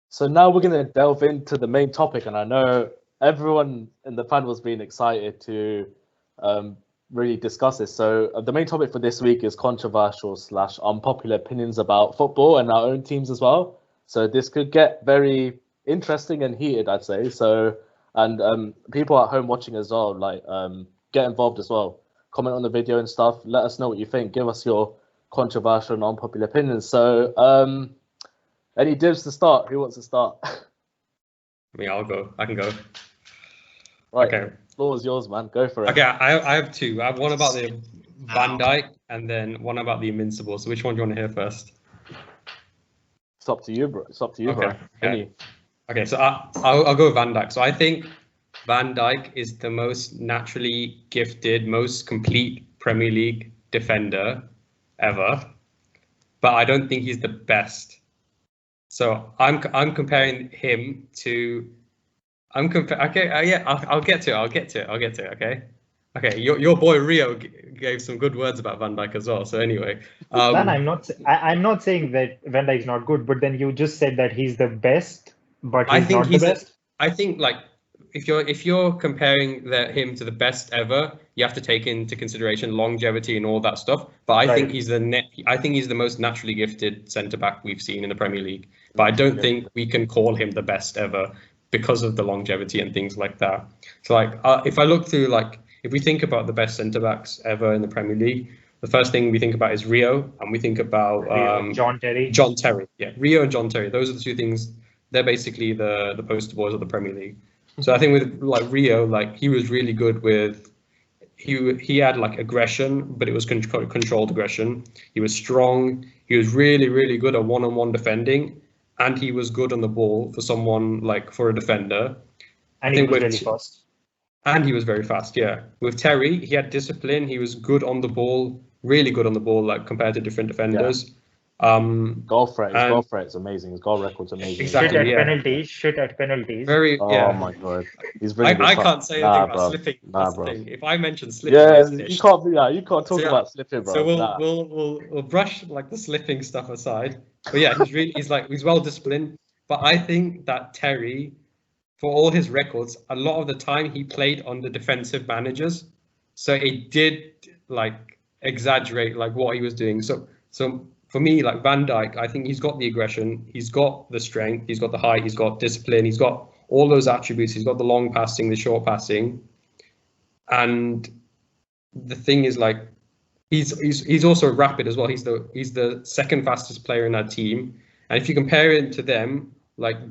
So now we're going to delve into the main topic, and I know everyone in the panel's been excited to really discuss this. So the main topic for this week is controversial / unpopular opinions about football and our own teams as well. So this could get very interesting and heated, I'd say. So, and people at home watching as well, like get involved as well. Comment on the video and stuff. Let us know what you think. Give us your controversial and unpopular opinions. So, any dibs to start? Who wants to start? I'll go. I can go. Right. Okay. Floor is yours, man. Go for it. Okay, I have two. I have one about the Van Dijk and then one about the Invincible. So which one do you want to hear first? It's up to you, bro. It's up to you, Okay. bro. Okay, so I'll go with Van Dijk. So I think Van Dijk is the most naturally gifted, most complete Premier League defender ever, but I don't think he's the best. So I'm comparing him to. Okay. Yeah, I'll get to it. Okay. Your boy Rio gave some good words about Van Dijk as well. So anyway, Dan, I'm not saying that Van Dijk is not good, but then you just said that he's the best, but he's not the best. I think like if you're comparing him to the best ever, you have to take into consideration longevity and all that stuff. But I think he's the most naturally gifted centre back we've seen in the Premier League. But I don't think we can call him the best ever because of the longevity and things like that. So like if I look through if we think about the best centre backs ever in the Premier League, the first thing we think about is Rio, and we think about John Terry. John Terry, yeah, Rio and John Terry. Those are the two things. They're basically the poster boys of the Premier League. So I think with Rio, he was really good with. He had aggression, but it was controlled aggression. He was strong. He was really, really good at one-on-one defending, and he was good on the ball for someone for a defender. And he was really fast. And he was very fast, yeah. With Terry, he had discipline. He was good on the ball, really good on the ball, compared to different defenders. Goal threat. His goal threat is amazing. His goal record's amazing. Exactly. Shit at penalties. Very. Oh my god. He's really good. I can't say anything about slipping. That's the thing. If I mention slipping, you can't. Yeah, you can't talk about slipping, bro. So we'll brush the slipping stuff aside. But yeah, he's well disciplined. But I think that Terry, for all his records, a lot of the time he played under defensive managers, so it did exaggerate what he was doing. So for me, Van Dijk, I think he's got the aggression, he's got the strength, he's got the height, he's got discipline, he's got all those attributes. He's got the long passing, the short passing, and the thing is he's also rapid as well. He's the second fastest player in that team, and if you compare it to them,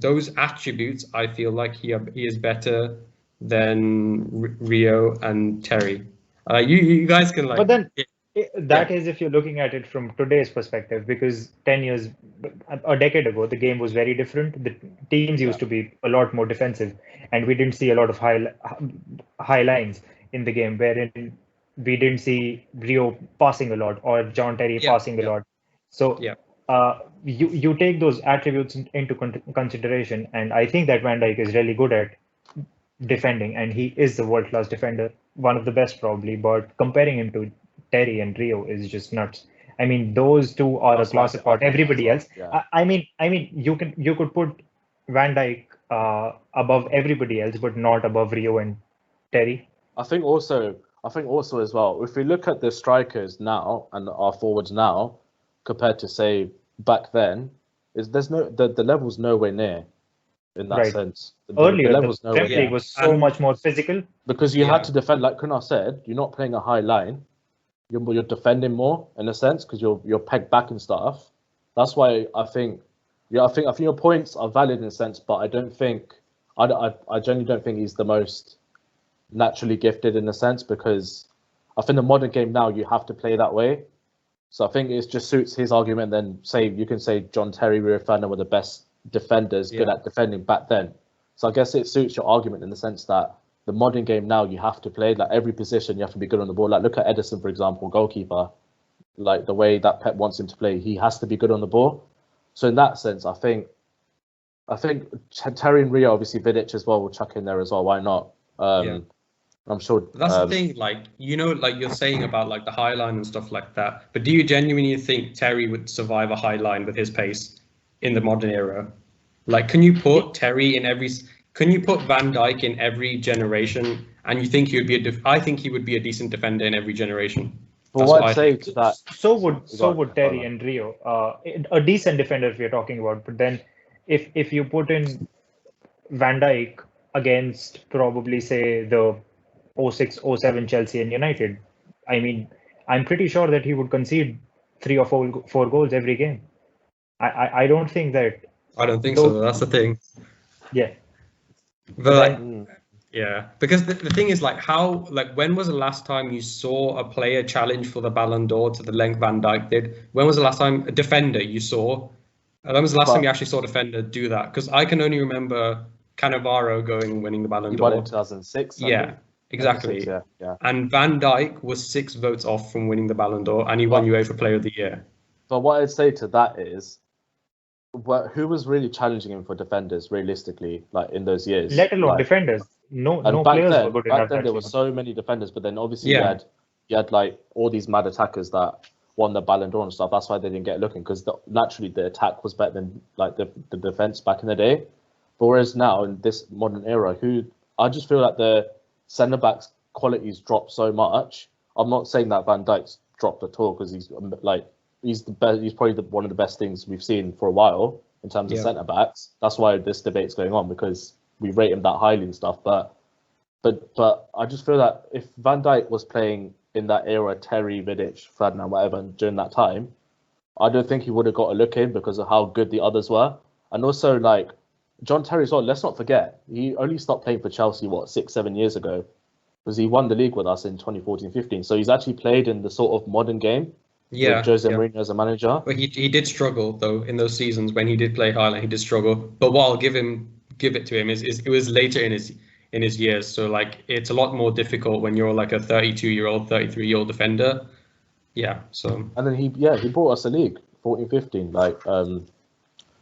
those attributes, I feel like he is better than Rio and Terry. You guys can But then that is if you're looking at it from today's perspective, because 10 years, a decade ago, the game was very different. The teams used to be a lot more defensive, and we didn't see a lot of high lines in the game, wherein we didn't see Rio passing a lot or John Terry passing a lot. So you take those attributes into consideration, and I think that Van Dijk is really good at defending, and he is the world-class defender, one of the best probably. But comparing him to Terry and Rio is just nuts. I mean, those two are a class apart. Everybody else. Yeah. I mean, you could put Van Dijk above everybody else, but not above Rio and Terry. I think also as well, if we look at the strikers now and our forwards now compared to say back then, the level's nowhere near in that sense. Earlier, the Premier League was so much more physical because you had to defend. Like Kunal said, you're not playing a high line. You're defending more in a sense because you're pegged back and stuff. That's why I think your points are valid in a sense, but I genuinely don't think he's the most naturally gifted in a sense, because I think the modern game now you have to play that way. So I think it just suits his argument. Then you can say John Terry, Rio Ferdinand were the best defenders, good at defending back then. So I guess it suits your argument in the sense that the modern game now you have to play every position. You have to be good on the ball. Look at Edison, for example, goalkeeper. The way that Pep wants him to play, he has to be good on the ball. So in that sense, I think Terry and Rio, obviously Vidic as well, will chuck in there as well. Why not? I'm sure. That's the thing, you're saying about the high line and stuff like that. But do you genuinely think Terry would survive a high line with his pace in the modern era? Like, can you put Terry in every? Can you put Van Dijk in every generation? And you think he would be I think he would be a decent defender in every generation. But That's what what I'd I say think. to that, So would go Terry on. and Rio. A decent defender if you're talking about. But then if you put in Van Dijk against probably say the 06, 07 Chelsea and United, I mean, I'm pretty sure that he would concede 3 or 4 goals every game. I don't think that. I don't think so. That's the thing. Yeah. But like, Mm. yeah, because the thing is like when was the last time you saw a player challenge for the Ballon d'Or to the length Van Dijk did? When was the last time a defender you saw? When was the last time you actually saw a defender do that? Because I can only remember Cannavaro going and winning the Ballon He d'Or. won in 2006. Yeah, exactly. Yeah. And Van Dijk was 6 votes off from winning the Ballon d'Or, and he won UEFA Player of the Year. But what I'd say to that is, who was really challenging him for defenders realistically, like in those years? Let alone like, defenders. No and players were good enough. Back then there were so many defenders, but then obviously Yeah. you had like all these mad attackers that won the Ballon d'Or and stuff. That's why they didn't get looking, because naturally the attack was better than like the defense back in the day. But whereas now in this modern era, I just feel like the centre backs qualities dropped so much. I'm not saying that Van Dijk's dropped at all, because he's the best. He's probably one of the best things we've seen for a while in terms of centre backs. That's why this debate's going on, because we rate him that highly and stuff. But I just feel that if Van Dijk was playing in that era, Terry, Vidic, Ferdinand, whatever, during that time, I don't think he would have got a look in because of how good the others were. And also, like, John Terry as well, let's not forget, he only stopped playing for Chelsea, 6-7 years ago, because he won the league with us in 2014-15. So he's actually played in the sort of modern game with Jose Mourinho as a manager. But he did struggle, though, in those seasons when he did play Highland, he did struggle. But what I'll give it to him is it was later in his years. So like it's a lot more difficult when you're like a 32-year-old, 33-year-old defender. Yeah. So. And then he brought us a league 14-15. Like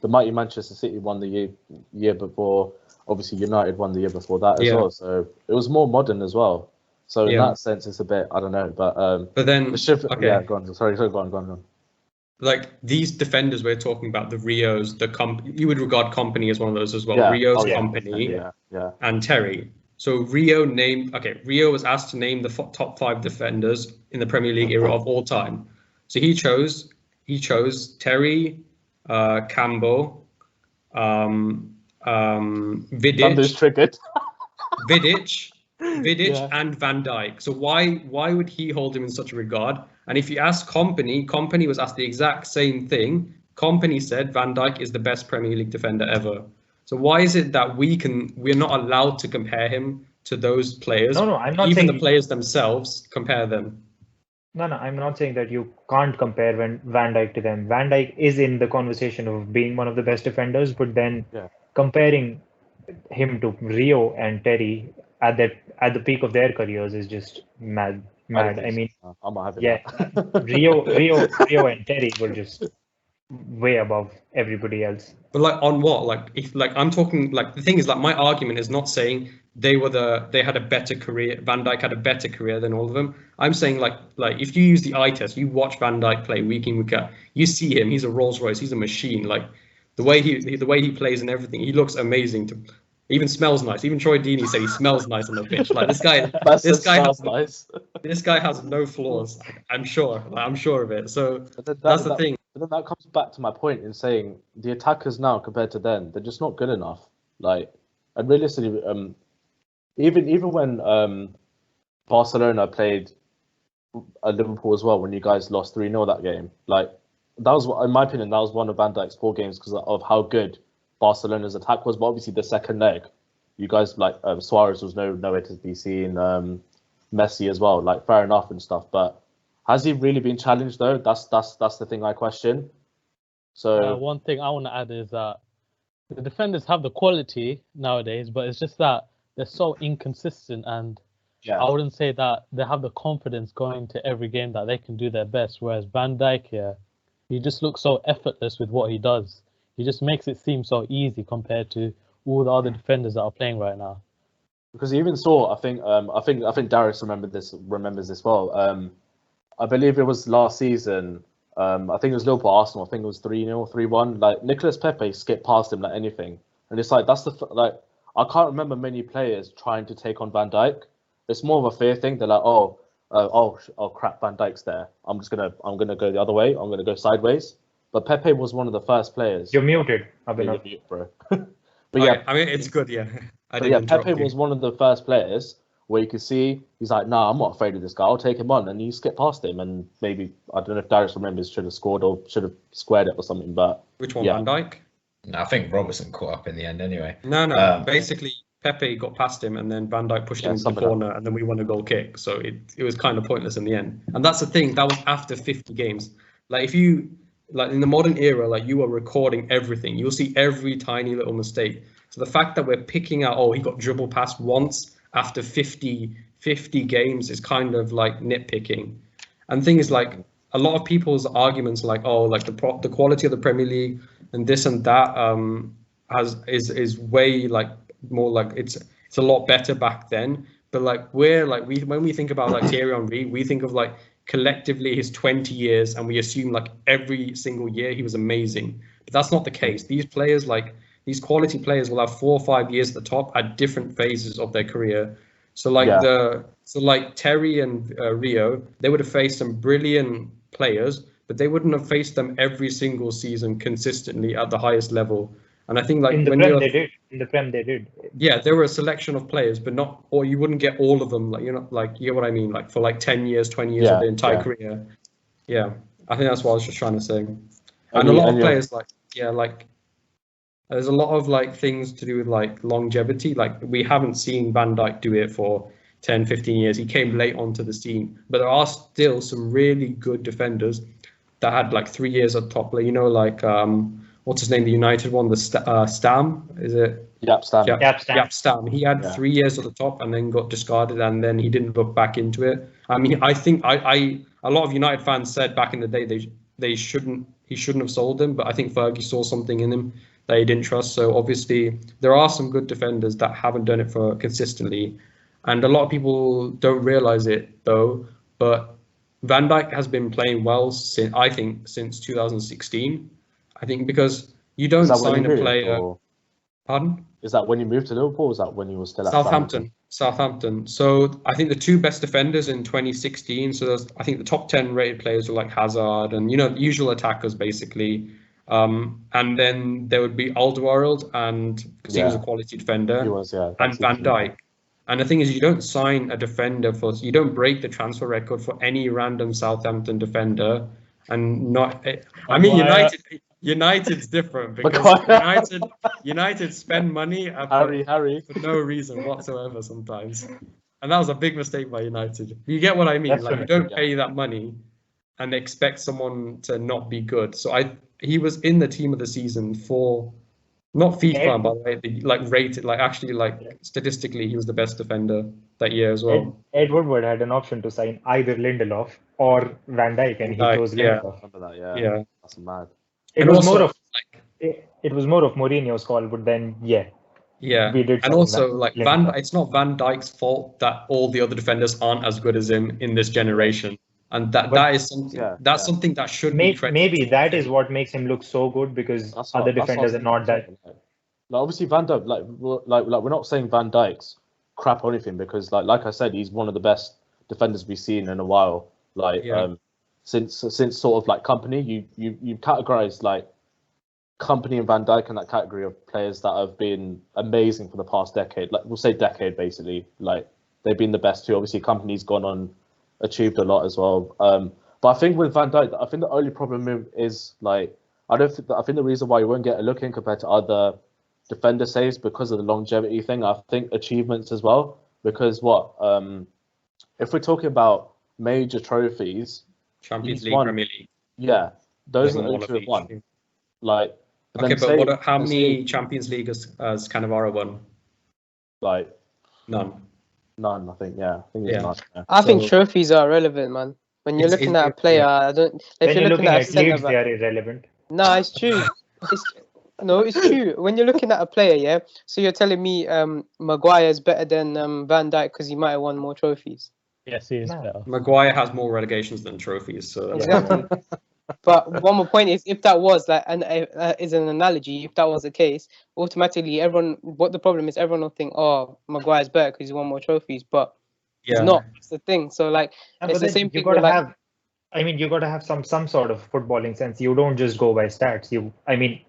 the mighty Manchester City won the year before. Obviously United won the year before that as well. So it was more modern as well. So in that sense, it's a bit, I don't know, but then yeah, go on. Sorry, go on. Like these defenders we're talking about, the Rios, you would regard Company as one of those as well. Yeah. Rio's Company, and Terry. So Rio was asked to name the top 5 defenders in the Premier League era of all time. So he chose Terry, Campbell, Thunder's triggered. Vidic, and Van Dijk. So why would he hold him in such a regard? And if you ask Company was asked the exact same thing. Company said Van Dijk is the best Premier League defender ever. So why is it that we're not allowed to compare him to those players? No, I'm not even saying the players themselves compare them. No, I'm not saying that you can't compare Van Dijk to them. Van Dijk is in the conversation of being one of the best defenders, but then comparing him to Rio and Terry at the peak of their careers is just mad. I mean, Rio and Terry were just way above everybody else. But like on what? Like if like I'm talking like the thing is like my argument is not saying they had a better career. Van Dijk had a better career than all of them. I'm saying like if you use the eye test, you watch Van Dijk play week in week out, you see him. He's a Rolls Royce. He's a machine. Like the way he plays and everything, he looks amazing. Even smells nice. Even Troy Deeney said he smells nice on the pitch. Like this guy has no flaws. I'm sure. I'm sure of it. So that's the thing. But then that comes back to my point in saying the attackers now compared to then, they're just not good enough. Like, and realistically, even when Barcelona played Liverpool as well, when you guys lost 3-0 that game, like that was, in my opinion, that was one of Van Dijk's poor games because of how good Barcelona's attack was. But obviously the second leg, you guys like Suarez was nowhere to be seen. Messi as well, like fair enough and stuff. But has he really been challenged though? That's the thing I question. So one thing I want to add is that the defenders have the quality nowadays, but it's just that they're so inconsistent, and I wouldn't say that they have the confidence going to every game that they can do their best. Whereas Van Dijk here, he just looks so effortless with what he does. He just makes it seem so easy compared to all the other defenders that are playing right now. Because you even saw, I think Darius remembers this well. I believe it was last season I think it was Liverpool Arsenal. I think it was 3-0, 3-1. Like Nicolas Pepe skipped past him like anything, and it's like that's like I can't remember many players trying to take on Van Dijk. It's more of a fear thing. They're like, oh crap, Van Dijk's there. I'm gonna go the other way. I'm gonna go sideways. But Pepe was one of the first players. You're muted, Abhinav. You're mute, bro. But yeah, I mean it's good. Yeah, Pepe was one of the first players where you could see he's like, nah, I'm not afraid of this guy. I'll take him on, and he skipped past him, and maybe I don't know if Darius remembers should have scored or should have squared it or something. But which one, yeah. Van Dijk? No, I think Robertson caught up in the end anyway. No. Basically, Pepe got past him, and then Van Dijk pushed him into the corner, and then we won a goal kick. So it was kind of pointless in the end. And that's the thing. That was after 50 games. Like if you like in the modern era, like you are recording everything. You'll see every tiny little mistake. So the fact that we're picking out, oh, he got dribbled past once after 50 games is kind of like nitpicking. And the thing is, like a lot of people's arguments, like, oh, like the quality of the Premier League and this and that is way like more like it's a lot better back then. But like when we think about like Thierry Henry, we think of like collectively his 20 years, and we assume like every single year he was amazing. But that's not the case. These players, like these quality players, will have 4 or 5 years at the top at different phases of their career. So like Terry and Rio, they would have faced some brilliant players, but they wouldn't have faced them every single season consistently at the highest level. And I think like in the Prem they did. Yeah, there were a selection of players, but not, or you wouldn't get all of them. Like like you get what I mean. Like for like 10 years, 20 years of the entire career. Yeah, I think that's what I was just trying to say. And a lot of players like there's a lot of like things to do with like longevity. Like we haven't seen Van Dijk do it for 10, 15 years. He came late onto the scene, but there are still some really good defenders that had like 3 years at top. Like, like what's his name? The United one, the Stam, is it? Yep, Stam. Yep, Stam. He had 3 years at the top and then got discarded, and then he didn't look back into it. I mean, I think a lot of United fans said back in the day he shouldn't have sold him, but I think Fergie saw something in him that he didn't trust. So obviously there are some good defenders that haven't done it for consistently, and a lot of people don't realize it though. But Van Dijk has been playing well since 2016. I think because you don't sign a player. Pardon? Is that when you moved to Liverpool? Or was that when you were still at Southampton? So I think the two best defenders in 2016. So I think the top 10 rated players were like Hazard and usual attackers basically. And then there would be Alderweireld, and because he was a quality defender, and Van Dijk. And the thing is, you don't sign a defender you don't break the transfer record for any random Southampton defender, and not. I mean, United's different because United spend money for no reason whatsoever sometimes, and that was a big mistake by United. You get what I mean? Like you don't pay that money and expect someone to not be good. So he was in the team of the season for not FIFA, by the way, like rated, like actually like statistically he was the best defender that year as well. Ed Woodward had an option to sign either Lindelof or Van Dijk, and he chose Lindelof. Yeah, that's mad. It was more of Mourinho's call, but then we did. And also like it's not Van Dijk's fault that all the other defenders aren't as good as him in this generation. And that is something something that should be maybe that is what makes him look so good, because other defenders are not that. Like obviously Van Dijk, like we're not saying Van Dijk's crap or anything, because like I said, he's one of the best defenders we've seen in a while. Like since sort of like Company, you categorize like Company and Van Dijk in that category of players that have been amazing for the past decade. Like we'll say decade basically. Like they've been the best too. Obviously Company's gone on. Achieved a lot as well, but I think with Van Dijk, I think the only problem is like I think the reason why you won't get a look in compared to other defender saves because of the longevity thing. I think achievements as well, because if we're talking about major trophies, Champions League, Premier League, those are the only two have won. Like, but how many Champions League has Cannavaro won? Like None, I think. I think it's none. Yeah. I think trophies are relevant, man. When you're looking at a player, if you're looking at leagues, they are irrelevant. No, it's true. It's true. When you're looking at a player, so you're telling me Maguire is better than Van Dijk because he might have won more trophies. Yes, he is better. Maguire has more relegations than trophies, so exactly. But one more point is, if that was like is an analogy, if that was the case, automatically everyone. What the problem is, everyone will think, oh, Maguire's better because he won more trophies, but he's not. That's the thing. So like, it's the same thing. You gotta have. I mean, you gotta have some sort of footballing sense. You don't just go by stats. I mean,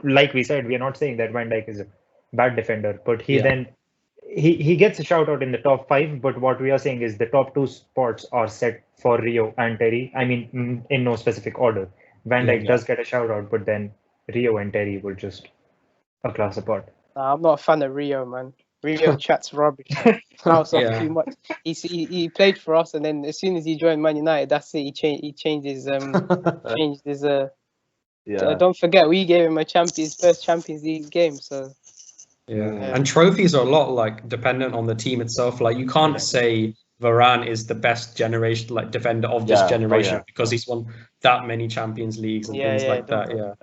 like we said, we are not saying that Van Dijk is a bad defender, but he gets a shout out in the top 5. But what we are saying is the top 2 spots are set for Rio and Terry. I mean, in no specific order. Van Dijk does get a shout out, but then Rio and Terry were just a class apart. I'm not a fan of Rio, man. Rio chats rubbish. Too much. He played for us, and then as soon as he joined Man United, that's it. He changed his don't forget, we gave him first Champions League game. So and trophies are a lot like dependent on the team itself. Like you can't say Varane is the best generation, like defender of this generation, because he's won that many Champions Leagues and things like that.